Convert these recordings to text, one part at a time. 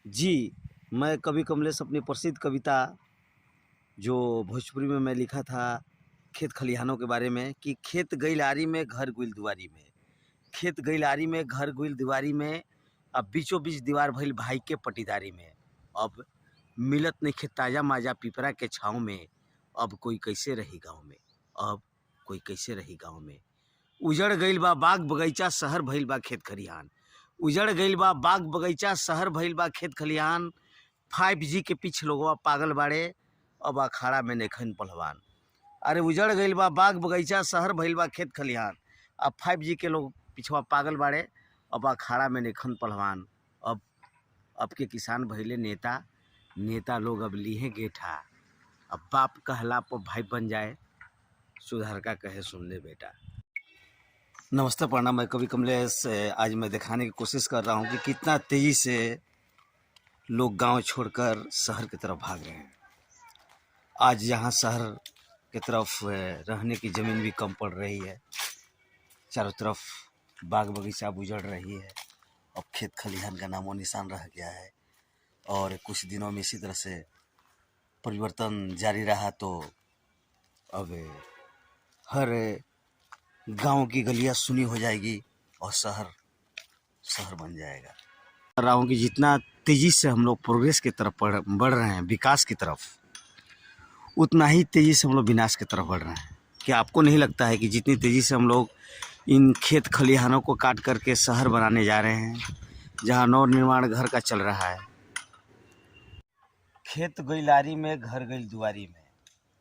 जी, मैं कवि कमलेश अपनी प्रसिद्ध कविता जो भोजपुरी में मैं लिखा था खेत खलिहानों के बारे में कि खेत गइल आरी में घर गइल दुआरी में, खेत गइल आरी में घर गइल दुआरी में, अब बीचों बीच दीवार भइल भाई के पटीदारी में। अब मिलत नइखे ताजा माजा पिपरा के छाँव में, अब कोई कैसे रही गाँव में, अब कोई कैसे रही गाँव में। उजड़ गइल बा बाग बगीचा शहर भइल बा खेत खलिहान, उजड़ गइल बा बाग बगीचा शहर भइल बा खेत खलिहान। 5G के पीछे लोगवा पागल बाड़े, अब अखाड़ा में नइखन पहलवान। अरे उजड़ गइल बा बाग बगीचा शहर भइल बा खेत खलिहान, अब 5G के लोग पिछवा पागल बाड़े, अब अखाड़ा में नइखन पहलवान। अब के किसान भइले नेता, नेता लोग अब लीहे गेठा, अब बाप कहला पर भाई बन जाए, सुधार का कहे सुन ले बेटा। नमस्ते प्रणाम, मैं कवि कमलेश। आज मैं दिखाने की कोशिश कर रहा हूँ कि कितना तेज़ी से लोग गांव छोड़कर शहर की तरफ भाग रहे हैं। आज यहाँ शहर की तरफ रहने की ज़मीन भी कम पड़ रही है, चारों तरफ बाग बगीचा उजड़ रही है, अब खेत खलिहान का नामो निशान रह गया है। और कुछ दिनों में इसी तरह से परिवर्तन जारी रहा तो अब हर गांव की गलियां सुनी हो जाएगी और शहर बन जाएगा। कर रहा हूँ कि जितना तेज़ी से हम लोग प्रोग्रेस की तरफ बढ़ रहे हैं, विकास की तरफ, उतना ही तेज़ी से हम लोग विनाश की तरफ बढ़ रहे हैं। क्या आपको नहीं लगता है कि जितनी तेज़ी से हम लोग इन खेत खलिहानों को काट करके शहर बनाने जा रहे हैं, जहाँ नव निर्माण घर का चल रहा है। खेत गइल आरी में घर गइल दुआरी में,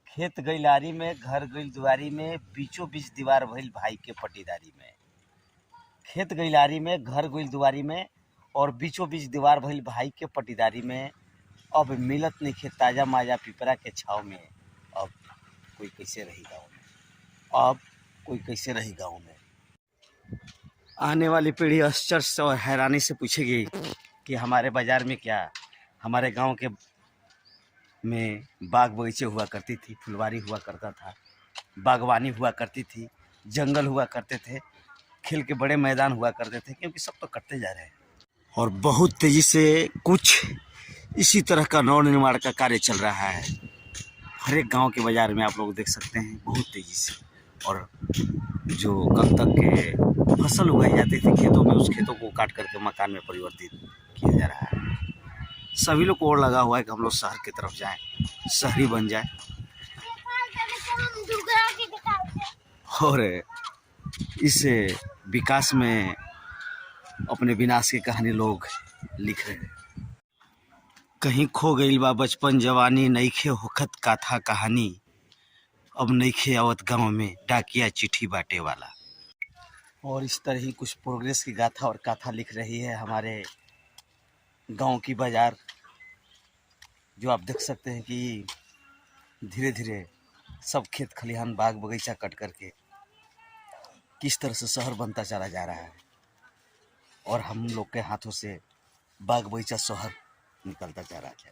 खेत गइल आरी में घर गइल दुआरी में, बीचों बीच दीवार भइल भाई के पटीदारी में। खेत गइल आरी में घर गइल दुआरी में और बीचों बीच दीवार भइल भाई के पटीदारी में, अब मिलत नइखे ताजा माजा पिपरा के छाँव में, अब कोई कैसे रही गाँव में, अब कोई कैसे रही गाँव में। आने वाली पीढ़ी आश्चर्य और हैरानी से पूछेगी कि हमारे बाज़ार में क्या, हमारे गांव के में बाग बगीचे हुआ करती थी, फुलवारी हुआ करता था, बागवानी हुआ करती थी, जंगल हुआ करते थे, खेल के बड़े मैदान हुआ करते थे, क्योंकि सब तो कटते जा रहे हैं। और बहुत तेज़ी से कुछ इसी तरह का नव निर्माण का कार्य चल रहा है। हर एक गांव के बाज़ार में आप लोग देख सकते हैं बहुत तेज़ी से। और जो कल तक के फसल उगाई जाती थी खेतों में, उस खेतों को काट करके मकान में परिवर्तित किया जा रहा है। सभी लोग को और लगा हुआ है कि हम लोग शहर की तरफ जाएं, शहरी बन जाएं। और इस विकास में अपने विनाश की कहानी लोग लिख रहे हैं। कहीं खो गइल बा बचपन जवानी, नइखे होखत काथा कहानी, अब नइखे आवत गाँव में डाकिया चिट्ठी बाटे वाला। और इस तरह ही कुछ प्रोग्रेस की गाथा और कथा लिख रही है हमारे गांव की बाज़ार, जो आप देख सकते हैं कि धीरे धीरे सब खेत खलिहान बाग बगीचा कट करके किस तरह से शहर बनता चला जा रहा है, और हम लोग के हाथों से बाग बगीचा शहर निकलता जा रहा है।